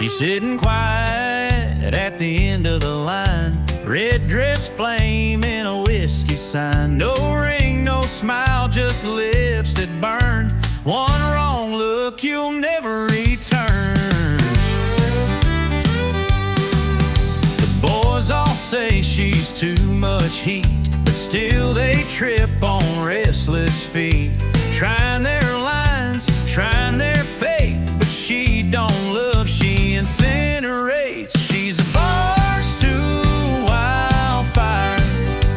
She's sitting quiet at the end of the line, red dress flame in a whiskey sign. No ring, no smile, just lips that burn. One wrong look, you'll never return. The boys all say she's too much heat, but still they trip on restless feet. Trying their lines, trying their fate, but she don't love, she incinerates. She's a barstool wildfire,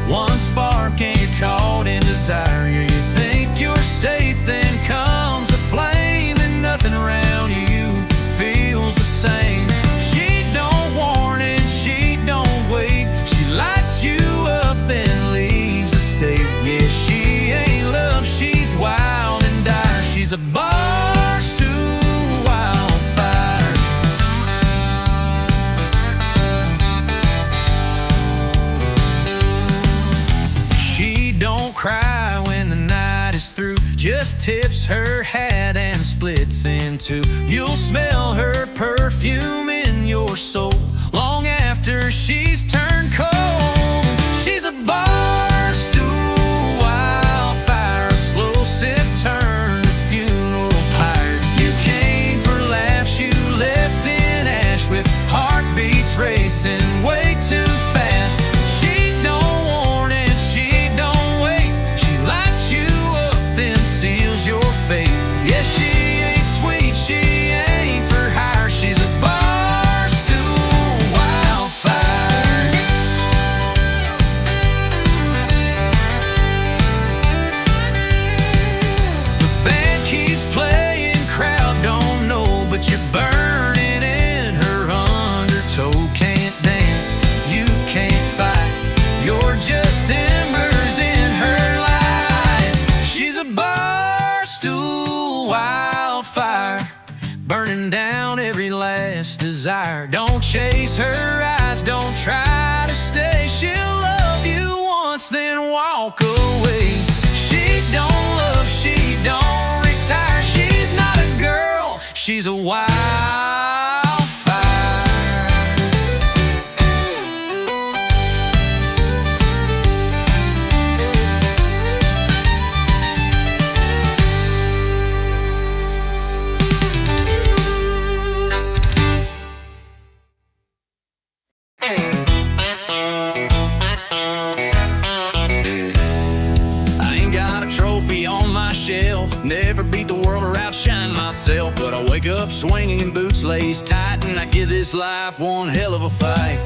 one spark and you're caught in desire. You think you're safe, then comes a flame, and nothing around you feels the same. She don't warn and she don't wait, she lights you up then leaves the state. Yeah, she ain't love, she's wild and dire. She's a barstool wildfire. She don't cry when the night is through, just tips her hat and splits in two. You'll smell her perfume in your soul long after she's turned cold. She's a barstool wildfire, a slow sip turn to funeral pyre. You came for laughs, you left in ash with heartbeats racing way too fast. She don't warn and she don't wait, she lights you up then seals your fate. Yeah, she ain't sweet, she ain't for hire, she's a barstool wildfire. The band keeps playing, crowd don't know, but you're burning in her undertow. Can't dance, you can't fight, you're just embers in her life. She's a barstool wildfire, burning down every last desire. Don't chase her eyes, don't try to stay. She'll love you once, then walk away. She don't love, she don't retire. She's not a girl, she's a wildfire. I ain't got a trophy on my shelf, never beat the world or outshine myself, but I wake up swinging in boots laced tight, and I give this life one hell of a fight.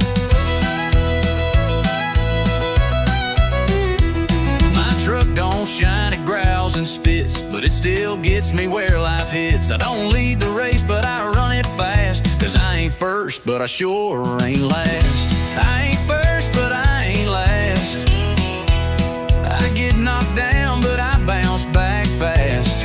My truck don't shine, it growls and spits, but it still gets me where life hits. I don't lead the race, but I run it fast, 'cause I ain't first, but I sure ain't last. I ain't first, but I ain't last. I get knocked down, but I bounce back fast.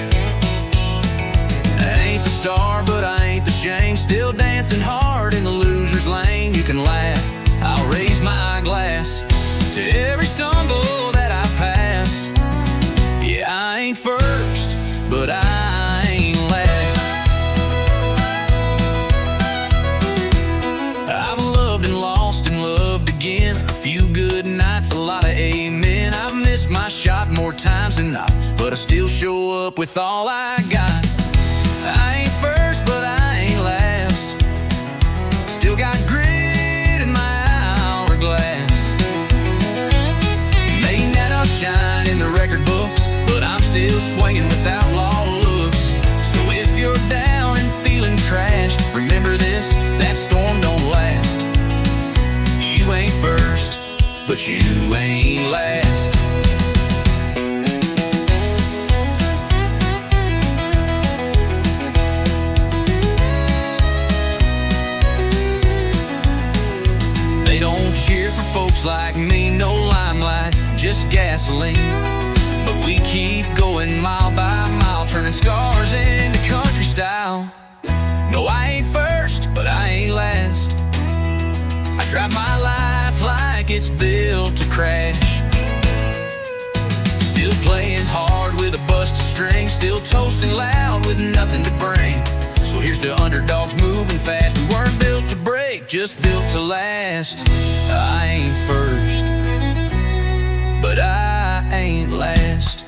I ain't the star, but I ain't the shame, still dancing hard in the loser's lane. You can laugh, I'll raise my glass to every stumble that I pass. Yeah, I ain't first, but I ain't last. I've loved and lost and loved again, a few good nights, a lot of amen. I've missed my shot more times than not, but I still show up with all I got. I ain't first, but I ain't last. Still got grit in my hourglass. May not shine in the record books, but I'm still swinging with outlaw looks. So if you're down and feeling trashed, remember this, that storm don't last. You ain't first, but you ain't last. They don't cheer for folks like me, no limelight, just gasoline. But we keep going mile by mile, turning scars into country style. No, I ain't first, but I ain't last. I drive my life like it's built to crash. Still playing hard with a busted string, still toasting loud with nothing to bring. So here's Here's to underdogs moving fast. We weren't built to break, just built to last. I ain't first, but I ain't last.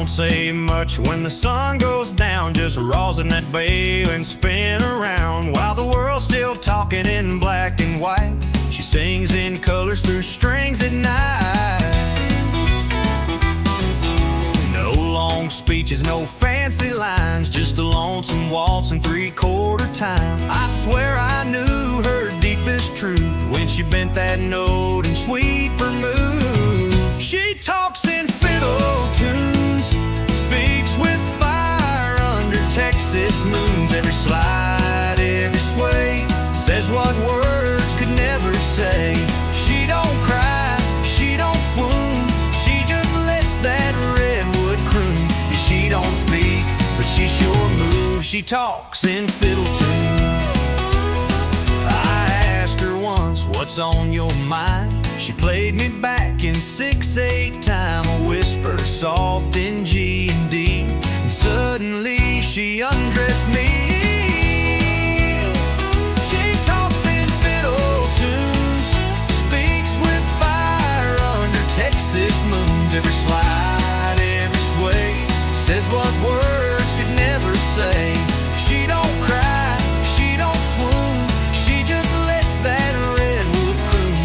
Say much when the sun goes down, just rolls in that bay and spin around while the world's still talking in black and white. She sings in colors through strings at night. No long speeches, no fancy lines, just a lonesome waltz in three-quarter time. I swear I knew her deepest truth when she bent that note in sweet vermouth. She talks in fiddle tunes, speaks with fire under Texas moons. Every slide, every sway, says what words could never say. She don't cry, she don't swoon, she just lets that redwood croon. Yeah, she don't speak, but she sure moves. She talks in fiddle tunes. once, what's on your mind? She played me back in 6/8 time, a whisper soft in G and D, and suddenly she undressed me. She talks in fiddle tunes, speaks with fire under Texas moons. Every slide, every sway, says what words could never say. She don't cry, she don't swoon, she just lets that redwood croon.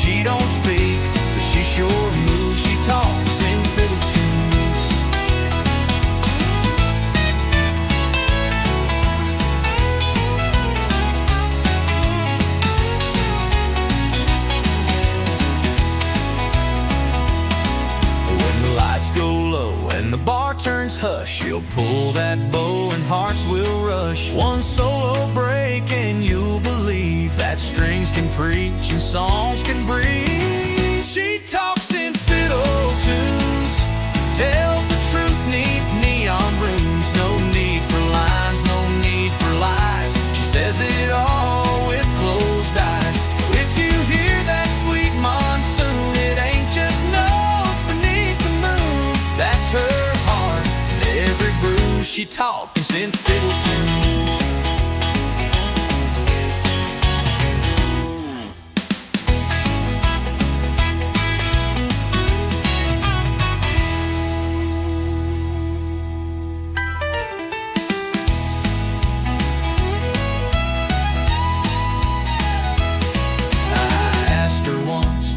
She don't speak, but she sure moves. She talks in fiddle tunes. When the lights go low and the bar turns hush, she'll pull that bow and hearts will rush. One solo break and you'll believe that strings can preach and songs can breathe. She talks in fiddle tunes, tells the truth neath neon runes. No need for lines, no need for lies. She says it all with closed eyes. So if you hear that sweet monsoon, it ain't just notes beneath the moon. That's her heart, and every bruise she talks in fiddle tunes.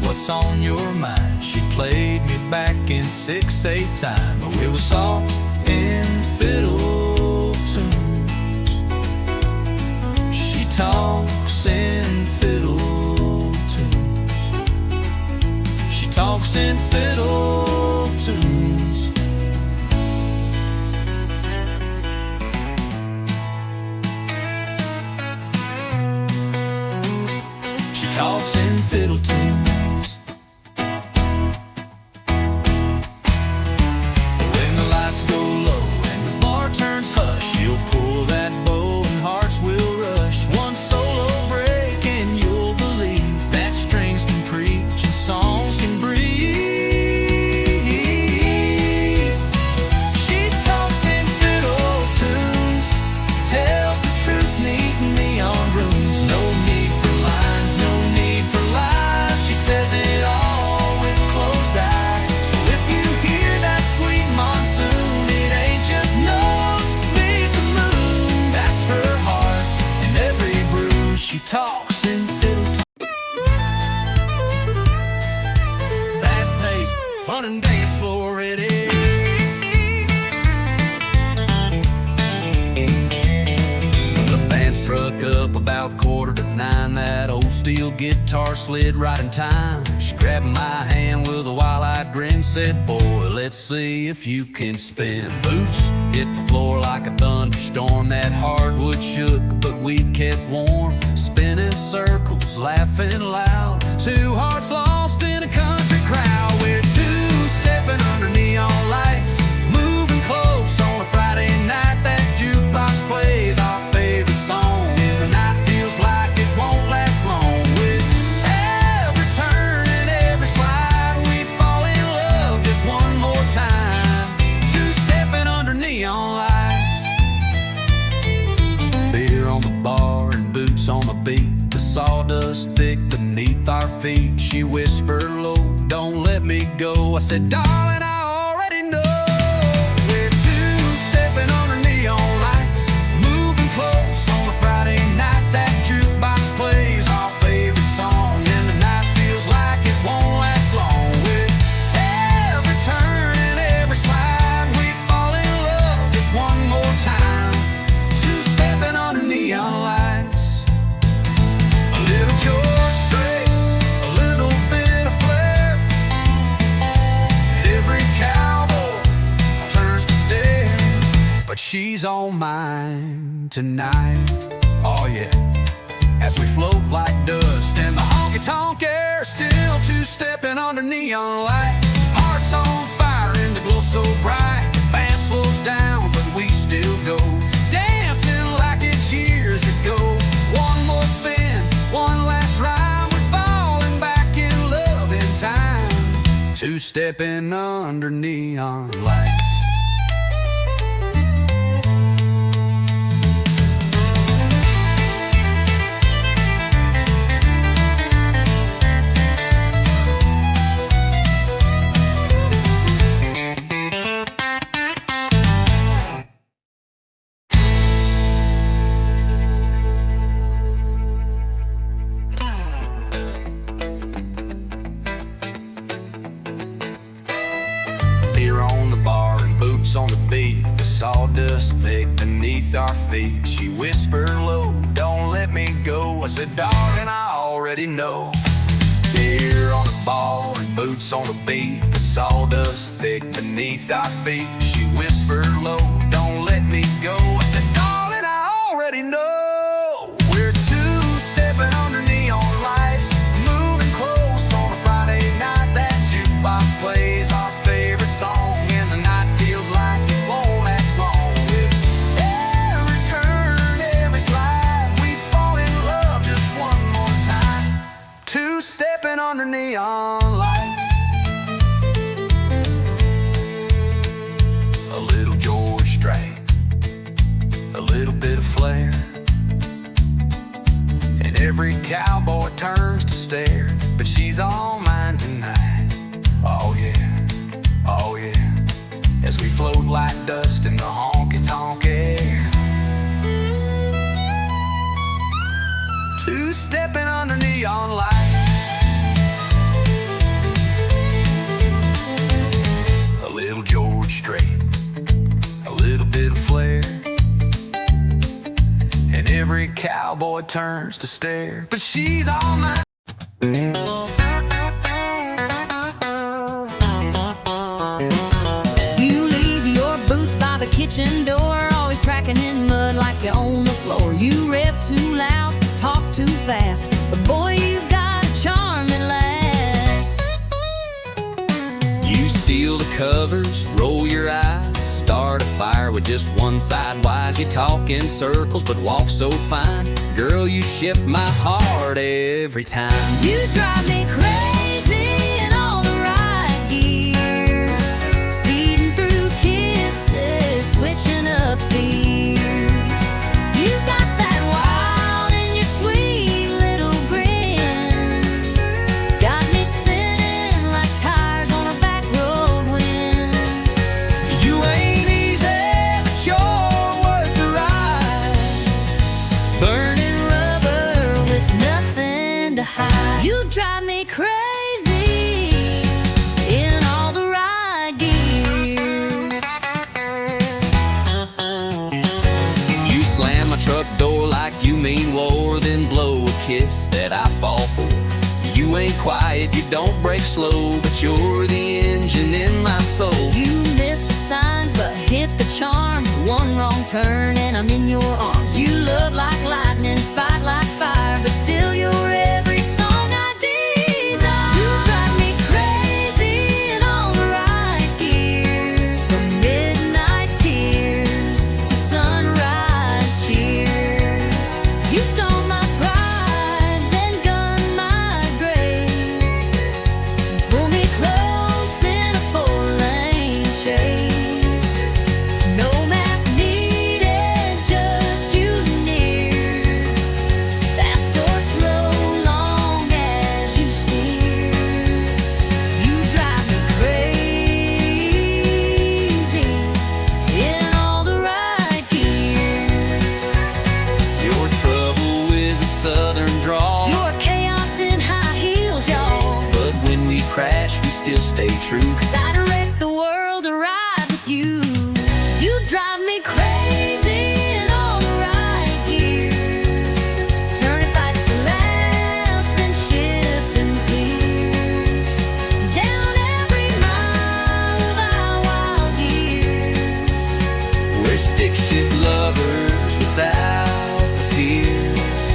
What's on your mind? She played me back in 6/8 time, but we were soft in fiddle tunes. She talks in fiddle tunes. She talks in fiddle tunes. She talks in fiddle tunes. Talks in fiddle. Fast-paced, fun and dance floor ready. The band struck up about 8:45. That old steel guitar slid right in time. She grabbed my hand with a wild-eyed grin, said, "Boy, let's see if you can spin." Boots hit the floor like a thunderstorm. That hardwood shook, but we kept warm. Spinning circles, laughing loud. Two hearts lost in a country crowd. We're two-stepping under neon lights, moving close on a Friday night. That jukebox plays our favorite song, and the night feels like it won't last long. With every turn and every slide, we fall in love just one more time. Two-stepping under neon lights. Beer on the bar and boots on the beat, the sawdust thick beneath our feet. She whispered low, "Don't let me go." I said, "Darling, I already know." We're two-stepping under neon lights, moving close on a Friday night. That jukebox plays our favorite song, and the night feels like it won't last long. With every turn and every slide, we fall in love just one more time. Two-stepping under neon lights. A little George Strait, a little bit of flair, and every cowboy turns to stare. But she's on mine tonight, oh yeah. As we float like dust in the honky-tonk air, still two-stepping under neon lights. Hearts on fire and the glow so bright. Band slows down, but we still go, dancing like it's years ago. One more spin, one last rhyme. We're two-stepping under neon lights. Beer on the bar and boots on the beat, the sawdust thick beneath our feet. She whispered low, "Don't let me go." I said, "Darling, I already know." Beer on the bar and boots on the beat, the sawdust thick beneath our feet. She whispered low, "Don't let me go." I said, "Darling, I already know." We're two-stepping under neon lights, moving close on a Friday night. That jukebox plays our favorite song, and the night feels like it won't last long. With every turn, every slide, we fall in love just one more time. Two-stepping under neon lights. A little George Strait, a little bit of flair, and every cowboy turns to stare. But she's all mine tonight. Oh yeah, oh yeah. As we float like dust in the honky-tonk air. Two-stepping under neon lights. A little George Strait, a little bit of flair, and every cowboy turns to stare. But she's all mine. You leave your boots by the kitchen door, always tracking in mud like you own the floor. You rev too loud, talk too fast, but boy, you've got a charming lass. You steal the covers, roll your eyes, start a fire with just one side wise. You talk in circles but walk so fine. Girl, you shift my heart every time. You drive me crazy in all the right gears, speeding through kisses, switching up fears. You got that wild in your sweet little grin, got me spinning like tires on a back road wind. You ain't easy, but you're worth the ride. Burning rubber with nothing to hide. You drive me crazy in all the right gears. You slam my truck door like you mean war, then blow a kiss that I fall for. You ain't quiet, you don't break slow, but you're the engine in my soul. You miss the signs but hit the charm. One wrong turn and I'm in your arms. You love like lightning, fight like fire, but still you're every song I desire. You drive me crazy in all the right gears, from midnight tears to sunrise cheers. You stole my pride, then gunned my grace. Pull me close in a four-lane chase. No map needed, just you near. Fast or slow, long as you steer. You drive me crazy in all the right gears. Your trouble with the southern drawl, Your chaos in high heels, y'all. but when we crash, we still stay true. 'Cause I direct the world to ride with you. You drive me crazy in all the right gears, turning fights to laughs and shifting tears. Down every mile of our wild years. We're stick shift lovers without the fears.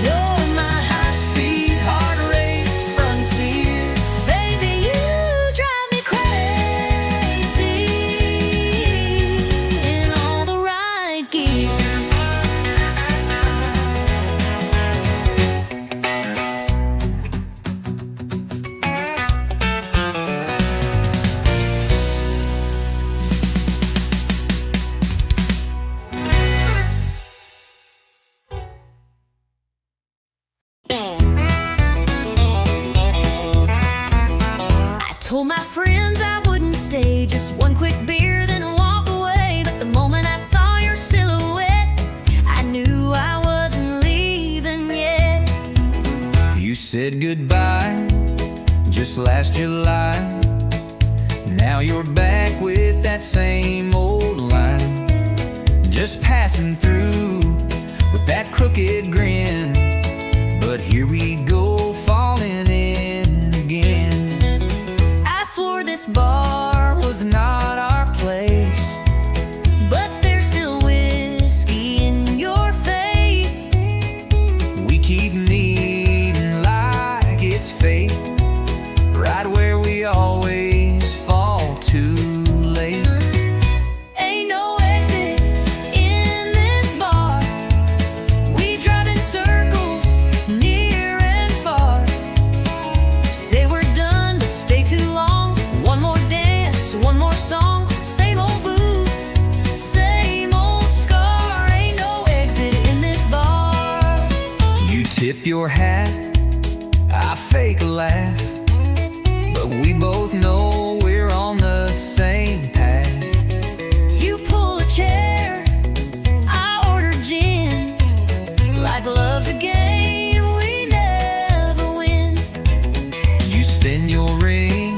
You're my high-speed heart race frontier. Baby, you drive me crazy in all the right gears. said goodbye just last July. Now you're back with that same old line, just passing through with that crooked grin. But here we go, falling in again. I swore this bar Was not our place, but there's still whiskey in your face. we keep meeting like it's fate, right where we always fall too late. Ain't no exit in this bar. We drive in circles, near and far. Say we're done, but stay too long. One more dance, one more song. Same old booth, same old scar. Ain't no exit in this bar. You tip your hat, I fake a laugh, but we both know we're on the same path. You pull a chair, I order gin. Like love's a game we never win. You spin your ring,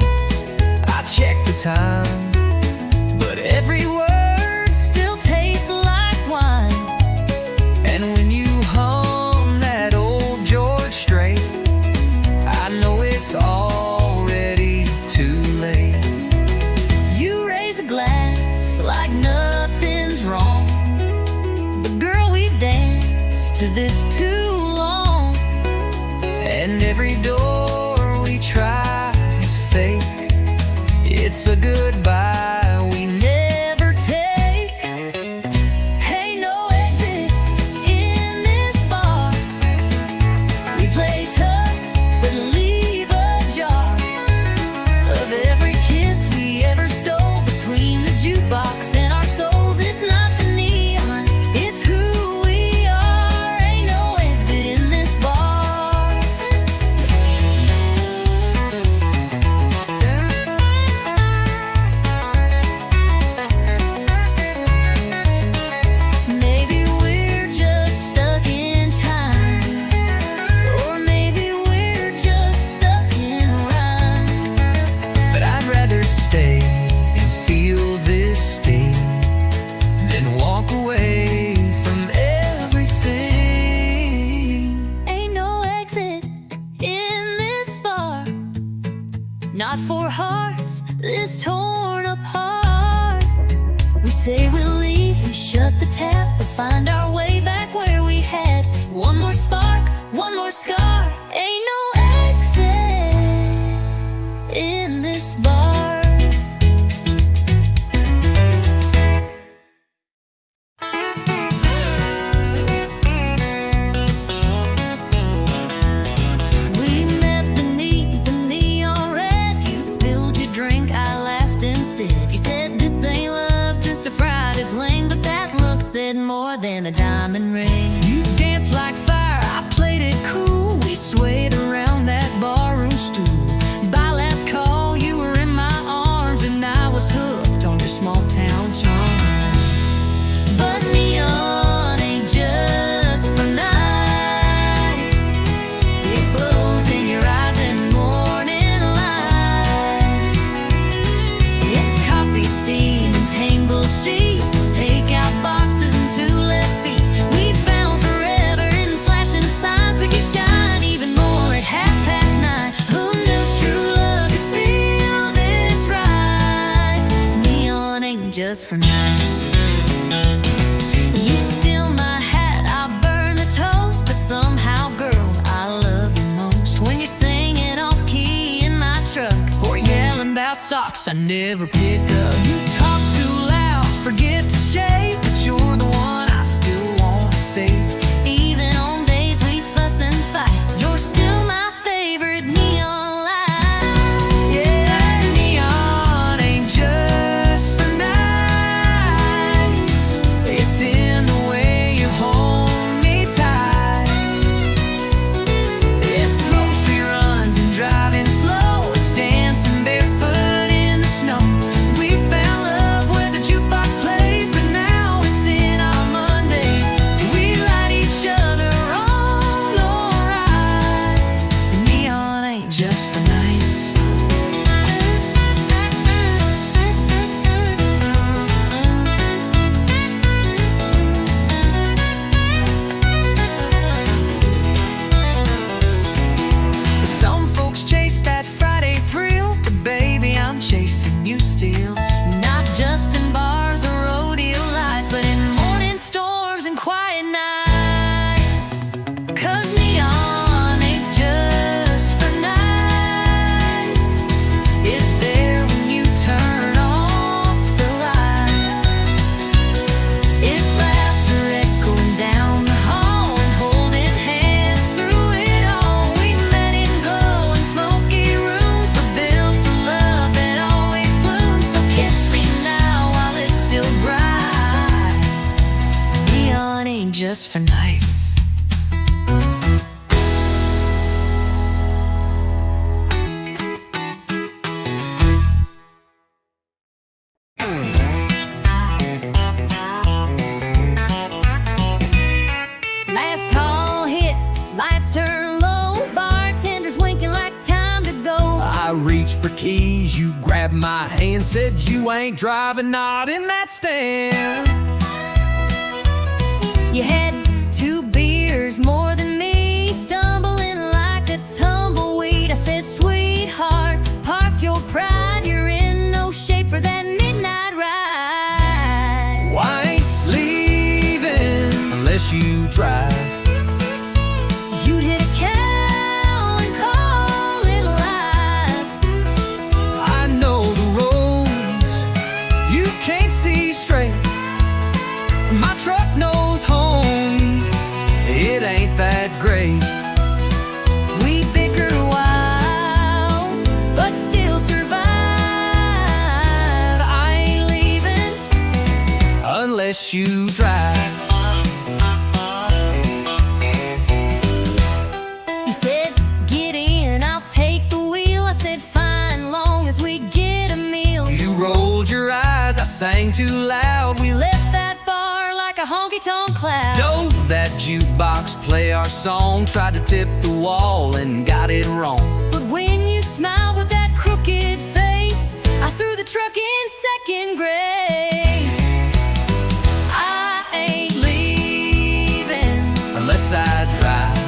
I check the time, but every word still tastes like wine. And when you hum that old George Strait, I know it's already too late. You raise a glass like nothing's wrong. But girl, we've danced to this too long. And every door we try is fake. It's a goodbye we Never take. Ain't no exit in this bar. We play tough, but leave a jar of every kiss we ever stole between the jukebox and our souls. It's not the neon, it's who we are. Ain't no exit in this bar. Maybe we're just stuck in time, or maybe we're just stuck in rhyme. But I'd rather stay and feel this sting than walk away from everything. Ain't no exit in this bar, not for hearts this torn apart. We say we'll leave, we shut the tap, but find our way back where we had one more spark, one more scar. Ain't no exit in this bar. We met beneath the neon red. You spilled your drink, I laughed instead. You said this ain't love, just a Friday fling. But that look said more than a diamond ring. You danced like fire, I played it cool. We swayed around that barroom stool. By last call, you were in my arms, and I was hooked on your small town charm. But neon ain't just for nights. It glows in your eyes in morning light. It's coffee, steam, and tangled sheets. It's takeout boxes and two left feet. We found forever in flashing signs, but you shine even more at 9:30. Who knew true love could feel this right? Neon ain't just for nights. You steal my hat, I burn the toast. But somehow, girl, I love you most when you're singing off key in my truck, or yelling about socks I never pick up. You talk too loud, forget to shave, but you're the one I still want to save. Even on days we fuss and fight, you're still my favorite neon light. Yeah, neon ain't just for nights. It's in the way you hold me tight. It's grocery runs and driving slow. It's dancing barefoot in the snow. We fell just for nights. Last call hit, lights turn low, bartenders winking like time to go. I reached for keys, you grabbed my hand, said you ain't driving, not in that stand. You had 2 beers more than me, stumbling like a tumbleweed. I said, sweetheart, park your pride, you're in no shape for that midnight ride. Well, I ain't leaving unless you drive. You'd hit a cow and call it alive. I know the roads you can't see straight. My truck knows home, it ain't that great. We bicker a while, but still survive. I ain't leaving Unless you drive. You said, get in, I'll take the wheel. I said, fine, long as we get a meal. You rolled your eyes, I sang too loud. We left that bar like a honky-tonk cloud. Don't that jukebox play our song, tried to tip the wall and got it wrong. But when you smiled with that crooked face, I threw the truck in second grace. I ain't leaving Unless I drive.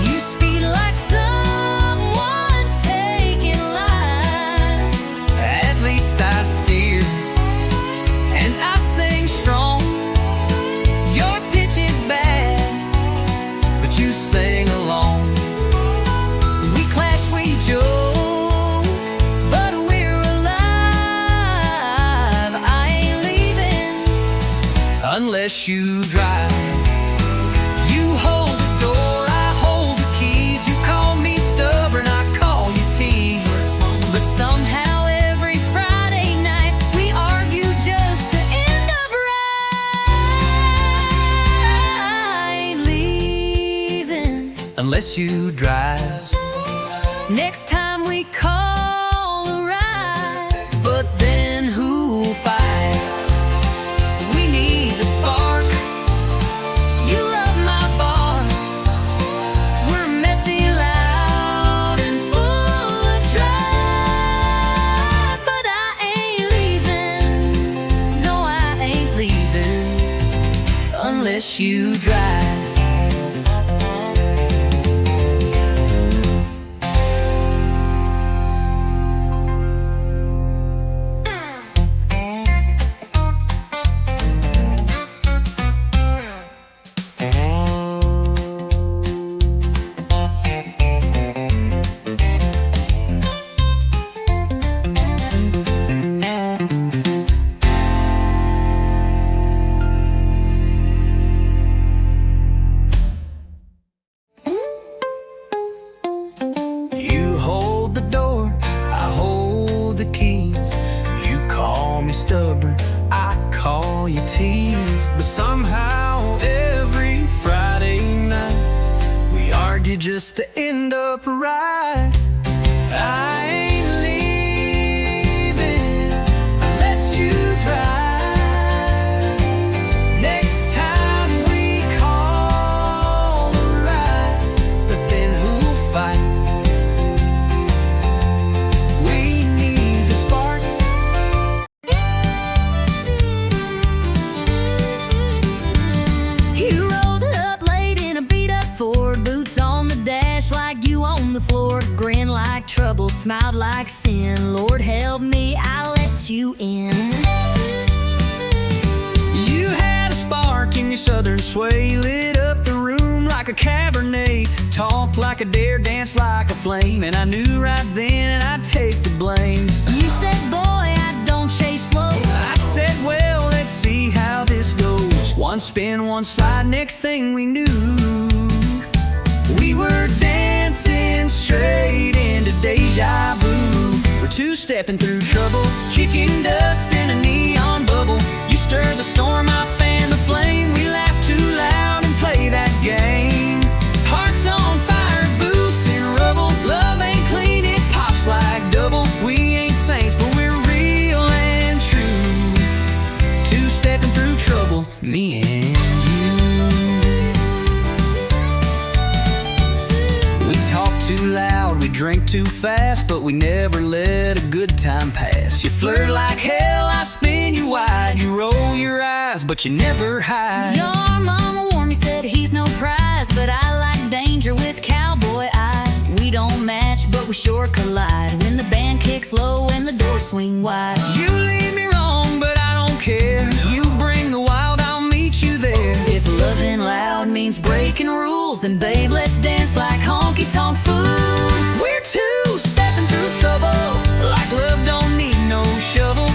You speed like someone's taking lives. At least I steer and I sing strong. Your pitch is bad, but you sing along. We clash, we joke, but we're alive. I ain't leaving Unless you drive. You hold the door, I hold the keys. You call me stubborn, I call you tease. But somehow every Friday night we argue just to end up right. I ain't leaving Unless you drive. next time we call a ride. But then who'll fight? We need the spark. You love my bars. We're messy, loud, and full of drive. But I ain't leaving. No, I ain't leaving Unless you drive. You hold the door, I hold the keys. You call me stubborn, I call you tease. But somehow every Friday night we argue just to end up right. I ain't leaving unless you drive. Next time we call a ride. But then who'll fight? We need the spark. You rolled it up late in a beat-up Ford, boots on the dash like you on the floor, grin like trouble, smiled like sin. Lord help me, I let you in. You had a spark in your southern sway, lit up the room like a Cabernet, talked like a dare, danced like a flame, and I knew right then I'd take the blame. You said, boy, I don't chase slow. I said, well, let's see how this goes. One spin, one slide, next thing we knew, we were dancing straight into deja vu. We're two-stepping through trouble, kicking dust in a neon bubble. You stir the storm, I fan the flame. We laugh too loud. stepping through trouble, me and you. We talk too loud, we drink too fast, but we never let a good time pass. You flirt like hell, I spin you wide. You roll your eyes, but you never hide. Your mama warned me, said he's no prize, but I like danger with cowboy eyes. We don't match, but we sure collide when the band kicks low and the doors swing wide. You lead me wrong, but I don't care. You bring the wild, I'll meet you there. If loving loud means breaking rules, then babe, let's dance like honky-tonk fools. We're two stepping through trouble, like love don't need no shovel.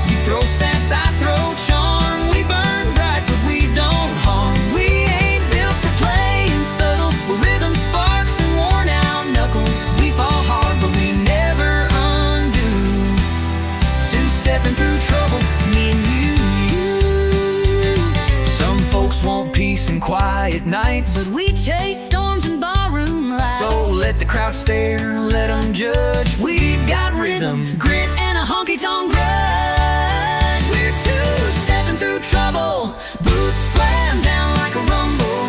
You throw sass, I throw charm. We burn bright, but we don't harm. We ain't built for playing subtle. We're rhythm sparks and worn out knuckles. We fall hard, but we never undo. Two stepping through trouble, me and you. Some folks want peace and quiet nights, But we chase storms and barroom lights. so let the crowd stare, let them judge. We've got rhythm, grit, and a honky-tonk grudge. we're two stepping through trouble. Boots slam down like a rumble.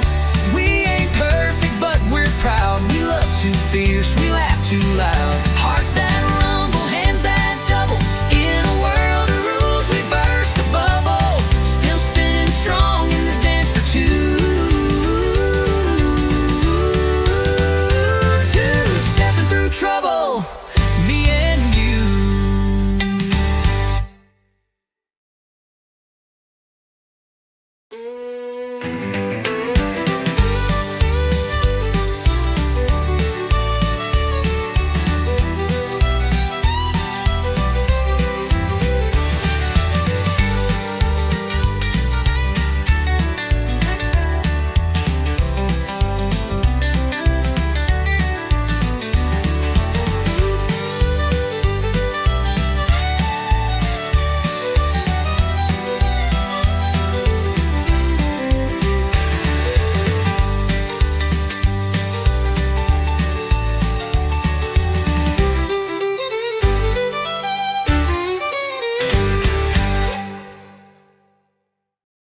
We ain't perfect, but we're proud. We love too fierce, we laugh too loud. Hearts that rumble, hands that double. In a world of rules, we burst the bubble. Still spinning strong in this dance for two. Two stepping through trouble, me and you.